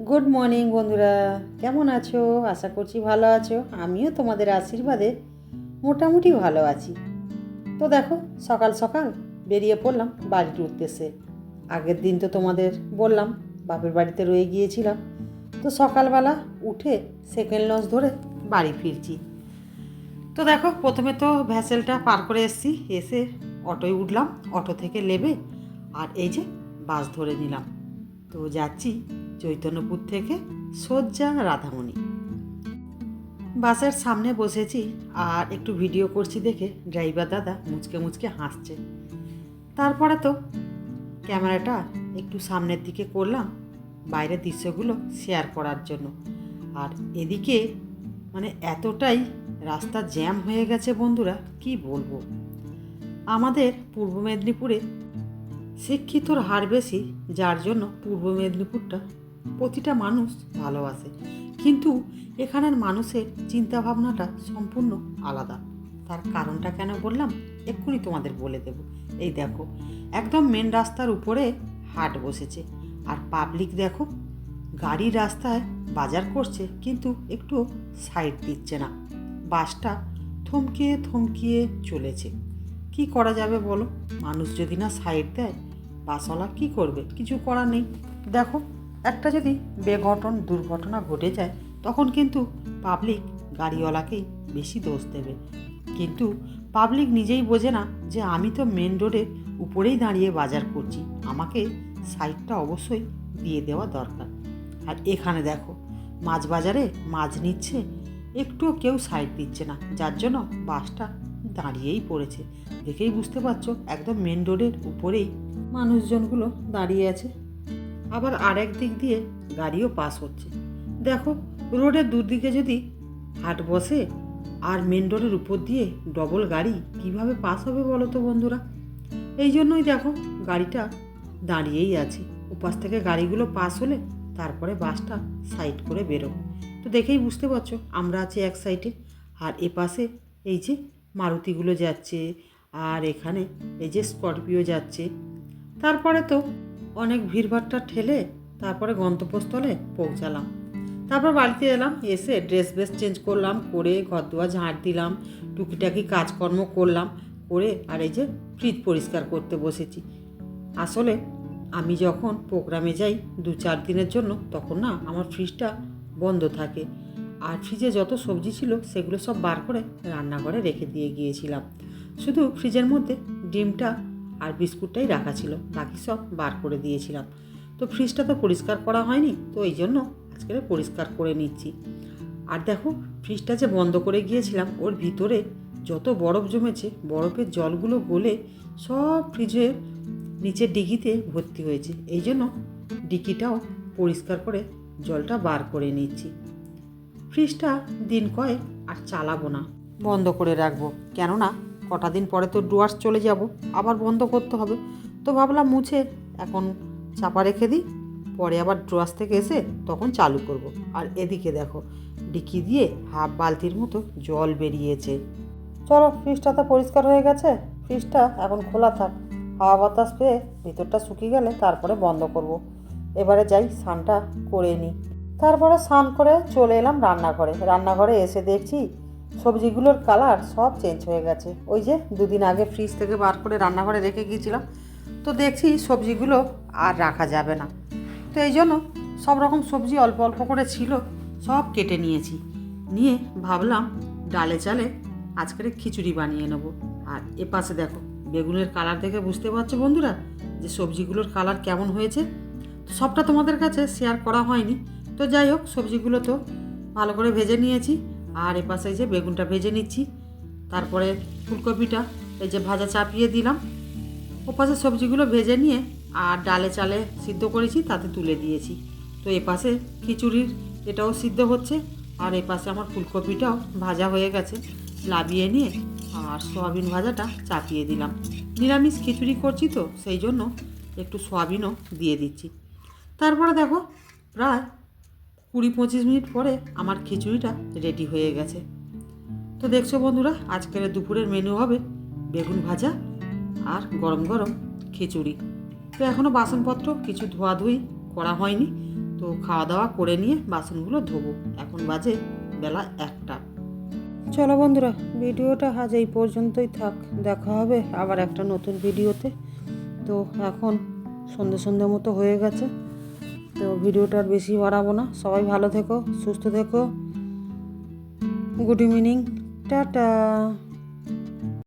Good morning বন্ধুরা, কেমন আছো? আশা করছি ভালো আছো। আমিও তোমাদের আশীর্বাদে মোটামুটি ভালো আছি। তো দেখো, সকাল সকাল বেরিয়ে পড়লাম বাড়ির উদ্দেশ্যে। আগের দিন তো তোমাদের বললাম বাপের বাড়িতে রয়ে গিয়েছিলাম। তো সকালবেলা উঠে সেকেন্ড লঞ্চ ধরে বাড়ি ফিরছি। তো দেখো, প্রথমে তো ভ্যাসেলটা পার করে এসে অটোয় উঠলাম। অটো থেকে নেমে আর এই যে বাস ধরে নিলাম। তো যাচ্ছি চৈতন্যপুর থেকে সোজা রাধামণি। বাসের সামনে বসেছি আর একটু ভিডিও করছি দেখে ড্রাইভার দাদা মুচকে মুচকে হাসছে। তারপরে তো ক্যামেরাটা একটু সামনের দিকে করলাম বাইরের দৃশ্যগুলো শেয়ার করার জন্য। আর এদিকে এতটাই রাস্তা জ্যাম হয়ে গেছে বন্ধুরা, কি বলবো। আমাদের পূর্ব মেদিনীপুরে শিক্ষিতর হার বেশি, যার জন্য পূর্ব মেদিনীপুরটা প্রতিটা মানুষ ভালোবাসে। কিন্তু এখানের মানুষের চিন্তাভাবনাটা সম্পূর্ণ আলাদা। তার কারণটা কেন বললাম এক্ষুনি তোমাদের বলে দেব। এই দেখো, একদম মেন রাস্তার উপরে হাট বসেছে আর পাবলিক দেখো গাড়ি রাস্তায় বাজার করছে, কিন্তু একটু সাইড দিচ্ছে না। বাসটা থমকিয়ে থমকিয়ে চলেছে। কি করা যাবে বলো? মানুষ যদি না সাইড দেয়, বাসওয়ালা কী করবে? কিছু করার নেই। দেখো, একটা যদি দুর্ঘটনা ঘটে যায়, তখন কিন্তু পাবলিক গাড়িওয়ালাকেই বেশি দোষ দেবে। কিন্তু পাবলিক নিজেই বোঝে না যে আমি তো মেন রোডের উপরেই দাঁড়িয়ে বাজার করছি, আমাকে সাইডটা অবশ্যই দিয়ে দেওয়া দরকার। আর এখানে দেখো, মাছ বাজারে মাছ নিচ্ছে, একটুও কেউ সাইড দিচ্ছে না, যার জন্য বাসটা দাঁড়িয়েই পড়েছে। দেখেই বুঝতে পারছো একদম মেন রোডের উপরেই মানুষজনগুলো দাঁড়িয়ে আছে। আবার আরেক দিক দিয়ে গাড়িও পাস হচ্ছে। দেখো, রোডের দুদিকে যদি হাট বসে আর মেন রোডের উপর দিয়ে ডবল গাড়ি কিভাবে পাস হবে বলো তো বন্ধুরা? এই জন্যই দেখো গাড়িটা দাঁড়িয়েই আছে। উপাস থেকে গাড়িগুলো পাস হলে তারপরে বাসটা সাইড করে বেরোবে। তো দেখেই বুঝতে পারছো আমরা আছি এক সাইডে, আর এপাশে এই যে মারুতিগুলো যাচ্ছে, আর এখানে এই যে স্করপিও যাচ্ছে। তারপরে তো অনেক ভিড়ভাট্টা ঠেলে তারপরে গন্তব্যস্থলে পৌঁছালাম। তারপর বাড়িতে এলাম, এসে ড্রেস চেঞ্জ করলাম, করে ঘর দুয়ার ঝাঁট দিলাম, টুকিটাকি কাজকর্ম করলাম, করে আর এই যে ফ্রিজ পরিষ্কার করতে বসেছি। আসলে আমি যখন প্রোগ্রামে যাই 2-4 দিনের জন্য, তখন না আমার ফ্রিজটা বন্ধ থাকে। আর ফ্রিজে যত সবজি ছিল সেগুলো সব বার করে রান্নাঘরে রেখে দিয়ে গিয়েছিলাম। শুধু ফ্রিজের মধ্যে ডিমটা আর বিস্কুটটাই রাখা ছিল, বাকি সব বার করে দিয়েছিলাম। তো ফ্রিজটা তো পরিষ্কার করা হয়নি, তো এই জন্য আজকে পরিষ্কার করে নিচ্ছি। আর দেখো, ফ্রিজটা যে বন্ধ করে গিয়েছিলাম, ওর ভিতরে যত বরফ জমেছে, বরফের জলগুলো গলে সব ফ্রিজের নিচের ডিকিতে ভর্তি হয়েছে। এই জন্য ডিকিটাও পরিষ্কার করে জলটা বার করে নিচ্ছি। ফ্রিজটা দিন কয়েক আর চালাবো না, বন্ধ করে রাখবো। কেননা কটা দিন পরে তো ডুয়ার্স চলে যাব, আবার বন্ধ করতে হবে। তো ভাবলাম মুছে এখন চাপা রেখে দিই, পরে আবার ডুয়ার্স থেকে এসে তখন চালু করব। আর এদিকে দেখো, ডিকি দিয়ে হাফ বালতির মতো জল বেরিয়েছে। চলো, ফ্রিজটা তো পরিষ্কার হয়ে গেছে, ফ্রিজটা এখন খোলা থাক, হাওয়া বাতাস পেয়ে ভিতরটা শুকিয়ে গেলে তারপরে বন্ধ করব। এবারে যাই স্নানটা করে নিই। তারপরে স্নান করে চলে এলাম রান্নাঘরে। রান্নাঘরে এসে দেখছি সবজিগুলোর কালার সব চেঞ্জ হয়ে গেছে। ওই যে 2 দিন আগে ফ্রিজ থেকে বার করে রান্নাঘরে রেখে গিয়েছিলাম, তো দেখছি সবজিগুলো আর রাখা যাবে না। তো এই জন্য সব রকম সবজি অল্প অল্প করে ছিল, সব কেটে নিয়েছি। নিয়ে ভাবলাম ডালে চালে আজকের খিচুড়ি বানিয়ে নেব। আর এপাশে দেখো, বেগুনের কালার দেখে বুঝতে পারছো বন্ধুরা যে সবজিগুলোর কালার কেমন হয়েছে। তো সবটা তোমাদের কাছে শেয়ার করা হয়নি। তো যাই হোক, সবজিগুলো তো ভালো করে ভেজে নিয়েছি। আর এপাশে যে বেগুনটা ভেজে নিচ্ছি, তারপরে ফুলকপিটা এই যে ভাজা চাপিয়ে দিলাম। ওপাশে সবজিগুলো ভেজে নিয়ে আর ডালে চালে সিদ্ধ করেছি তাতে তুলে দিয়েছি। তো এপাশে খিচুড়ির এটাও সিদ্ধ হচ্ছে, আর এপাশে আমার ফুলকপিটাও ভাজা হয়ে গেছে। লাবিয়ে নিয়ে আর সয়াবিন ভাজাটা চাপিয়ে দিলাম। নিরামিষ খিচুড়ি করছি তো সেই জন্য একটু সয়াবিনও দিয়ে দিচ্ছি। তারপরে দেখো, প্রায় 20-25 মিনিট পরে আমার খিচুড়িটা রেডি হয়ে গেছে। তো দেখছো বন্ধুরা, আজকের দুপুরের মেনু হবে বেগুন ভাজা আর গরম গরম খিচুড়ি। তো এখনও বাসনপত্র কিছু ধোয়াধুয়ি করা হয়নি, তো খাওয়া দাওয়া করে নিয়ে বাসনগুলো ধোবো। এখন বাজে বেলা 1টা। চলো বন্ধুরা, ভিডিওটা আজ এই পর্যন্তই থাক। দেখা হবে আবার একটা নতুন ভিডিওতে। তো এখন সন্ধে মতো হয়ে গেছে, তো ভিডিওটা আর বেশি বাড়াবো না। সবাই ভালো থেকো, সুস্থ থেকো। Good evening, tata.